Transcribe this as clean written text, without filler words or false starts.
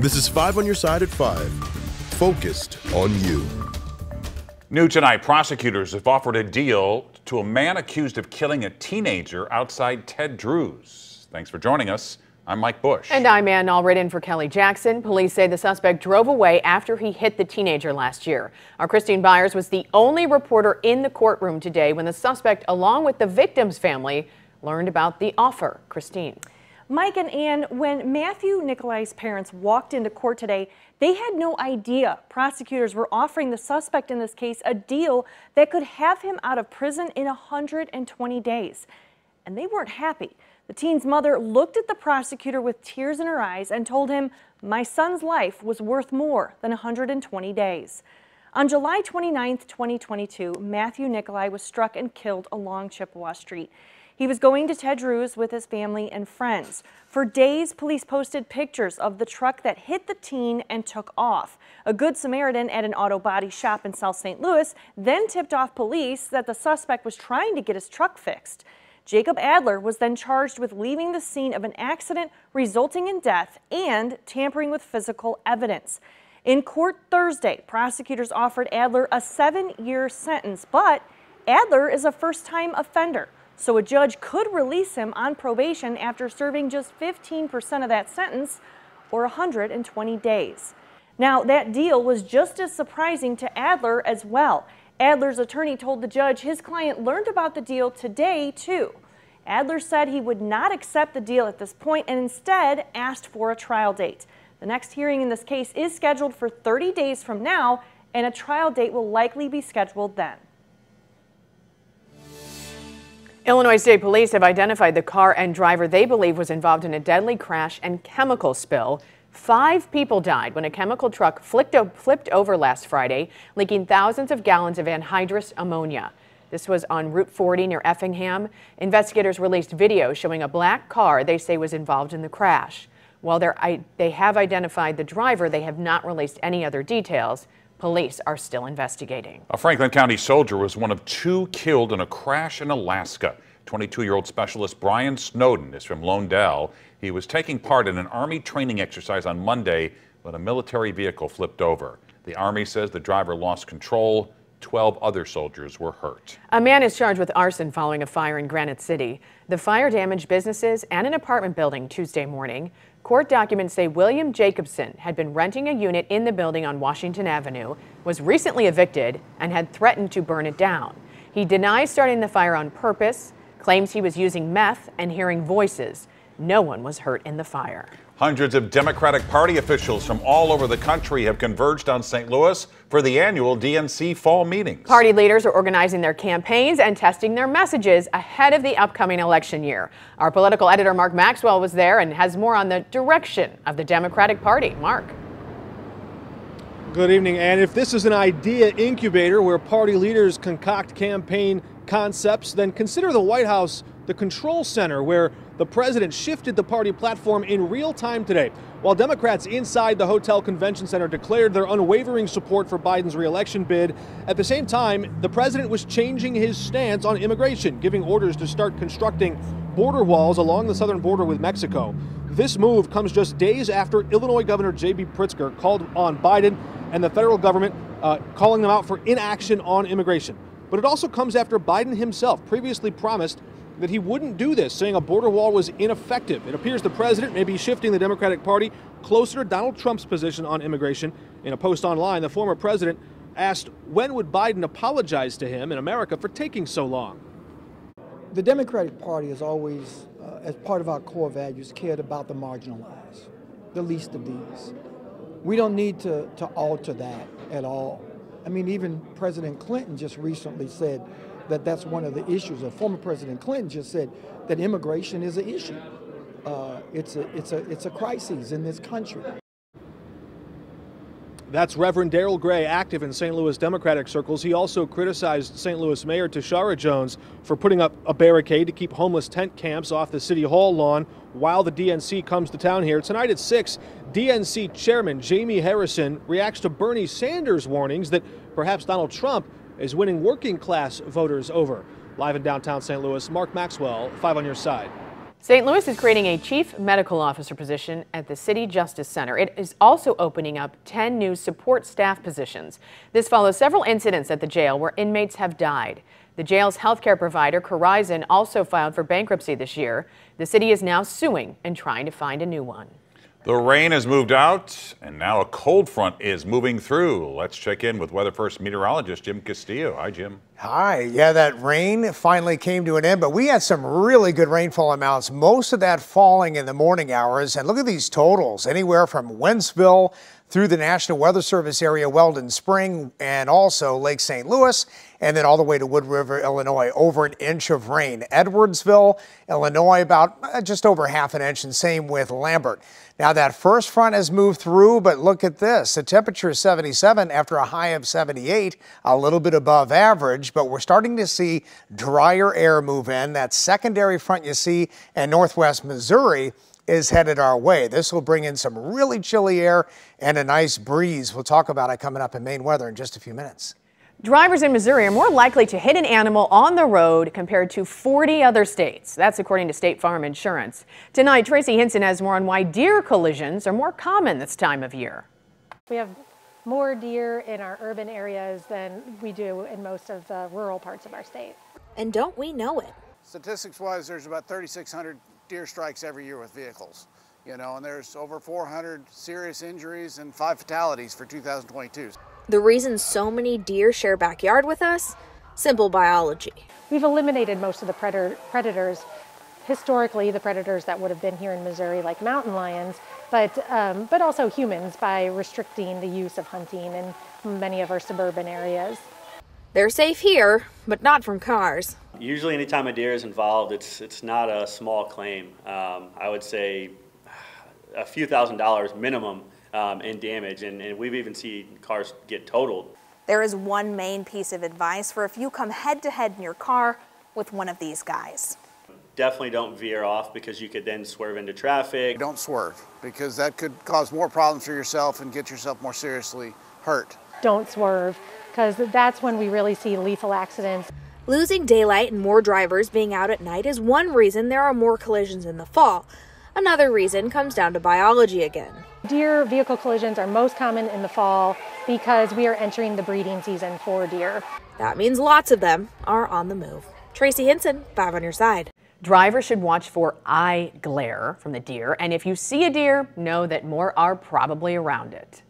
This is 5 on your side at 5. Focused on you. New tonight, prosecutors have offered a deal to a man accused of killing a teenager outside Ted Drew's. Thanks for joining us. I'm Mike Bush. And I'm Ann Allred in for Kelly Jackson. Police say the suspect drove away after he hit the teenager last year. Our Christine Byers was the only reporter in the courtroom today when the suspect, along with the victim's family, learned about the offer. Christine. Mike and Ann, when Matthew Nikolai's parents walked into court today, they had no idea prosecutors were offering the suspect in this case a deal that could have him out of prison in 120 days. And they weren't happy. The teen's mother looked at the prosecutor with tears in her eyes and told him, "My son's life was worth more than 120 days. On July 29, 2022, Matthew Nikolai was struck and killed along Chippewa Street. He was going to Ted Drew's with his family and friends. For days, police posted pictures of the truck that hit the teen and took off. A Good Samaritan at an auto body shop in South St. Louis then tipped off police that the suspect was trying to get his truck fixed. Jacob Adler was then charged with leaving the scene of an accident resulting in death and tampering with physical evidence. In court Thursday, prosecutors offered Adler a 7-year sentence, but Adler is a first-time offender, so a judge could release him on probation after serving just 15% of that sentence, or 120 days. Now, that deal was just as surprising to Adler as well. Adler's attorney told the judge his client learned about the deal today, too. Adler said he would not accept the deal at this point and instead asked for a trial date. The next hearing in this case is scheduled for 30 days from now, and a trial date will likely be scheduled then. Illinois State Police have identified the car and driver they believe was involved in a deadly crash and chemical spill. 5 people died when a chemical truck flipped over last Friday, leaking thousands of gallons of anhydrous ammonia. This was on Route 40 near Effingham. Investigators released video showing a black car they say was involved in the crash. While they have identified the driver, they have not released any other details. Police are still investigating. A Franklin County soldier was one of 2 killed in a crash in Alaska. 22-year-old specialist Brian Snowden is from Londell. He was taking part in an Army training exercise on Monday when a military vehicle flipped over. The Army says the driver lost control. 12 other soldiers were hurt. A man is charged with arson following a fire in Granite City. The fire damaged businesses and an apartment building Tuesday morning. Court documents say William Jacobson had been renting a unit in the building on Washington Avenue, was recently evicted, and had threatened to burn it down. He denies starting the fire on purpose, claims he was using meth and hearing voices. No one was hurt in the fire. Hundreds of Democratic Party officials from all over the country have converged on St. Louis for the annual DNC fall meetings. Party leaders are organizing their campaigns and testing their messages ahead of the upcoming election year. Our political editor Mark Maxwell was there and has more on the direction of the Democratic Party. Mark. Good evening, and if this is an idea incubator where party leaders concoct campaign concepts, then consider the White House the control center where the president shifted the party platform in real time today. While Democrats inside the Hotel Convention Center declared their unwavering support for Biden's re-election bid, at the same time, the president was changing his stance on immigration, giving orders to start constructing border walls along the southern border with Mexico. This move comes just days after Illinois Governor J.B. Pritzker called on Biden and the federal government, calling them out for inaction on immigration. But it also comes after Biden himself previously promised that he wouldn't do this, saying a border wall was ineffective. It appears the president may be shifting the Democratic Party closer to Donald Trump's position on immigration. In a post online, the former president asked when would Biden apologize to him in America for taking so long. The Democratic Party has always, as part of our core values, cared about the marginalized, the least of these. We don't need to alter that at all. I mean, even President Clinton just recently said that that's one of the issues. Former President Clinton just said that immigration is an issue. It's a crisis in this country. That's Reverend Darrell Gray, active in St. Louis Democratic circles. He also criticized St. Louis Mayor Tashara Jones for putting up a barricade to keep homeless tent camps off the City Hall lawn while the DNC comes to town here. Tonight at 6, DNC Chairman Jamie Harrison reacts to Bernie Sanders' warnings that perhaps Donald Trump is winning working class voters over. Live in downtown St. Louis, Mark Maxwell, 5 on your side. St. Louis is creating a chief medical officer position at the City Justice Center. It is also opening up 10 new support staff positions. This follows several incidents at the jail where inmates have died. The jail's healthcare provider, Corizon, also filed for bankruptcy this year. The city is now suing and trying to find a new one. The rain has moved out, and now a cold front is moving through. Let's check in with Weather First meteorologist Jim Castillo. Hi, Jim. Hi. Yeah, that rain finally came to an end, but we had some really good rainfall amounts, most of that falling in the morning hours. And look at these totals, anywhere from Wentzville through the National Weather Service area, Weldon Spring, and also Lake St. Louis, and then all the way to Wood River, Illinois, over an inch of rain. Edwardsville, Illinois, about just over half an inch, and same with Lambert. Now that first front has moved through, but look at this. The temperature is 77 after a high of 78, a little bit above average, but we're starting to see drier air move in. That secondary front you see in northwest Missouri is headed our way. This will bring in some really chilly air and a nice breeze. We'll talk about it coming up in Maine weather in just a few minutes. Drivers in Missouri are more likely to hit an animal on the road compared to 40 other states. That's according to State Farm Insurance. Tonight, Tracy Hinson has more on why deer collisions are more common this time of year. We have more deer in our urban areas than we do in most of the rural parts of our state. And don't we know it? Statistics-wise, there's about 3,600 deer strikes every year with vehicles, and there's over 400 serious injuries and 5 fatalities for 2022. The reason so many deer share backyard with us? Simple biology. We've eliminated most of the predators, historically the predators that would have been here in Missouri, like mountain lions, but also humans, by restricting the use of hunting in many of our suburban areas. They're safe here, but not from cars. Usually anytime a deer is involved, it's not a small claim. I would say a few $1,000s minimum in damage, and we've even seen cars get totaled. There is one main piece of advice for if you come head-to-head in your car with one of these guys. Definitely don't veer off, because you could then swerve into traffic. Don't swerve, because that could cause more problems for yourself and get yourself more seriously hurt. Don't swerve, because that's when we really see lethal accidents. Losing daylight and more drivers being out at night is one reason there are more collisions in the fall. Another reason comes down to biology again. Deer vehicle collisions are most common in the fall because we are entering the breeding season for deer. That means lots of them are on the move. Tracy Hinson, 5 on your side. Drivers should watch for eye glare from the deer, and if you see a deer, know that more are probably around it.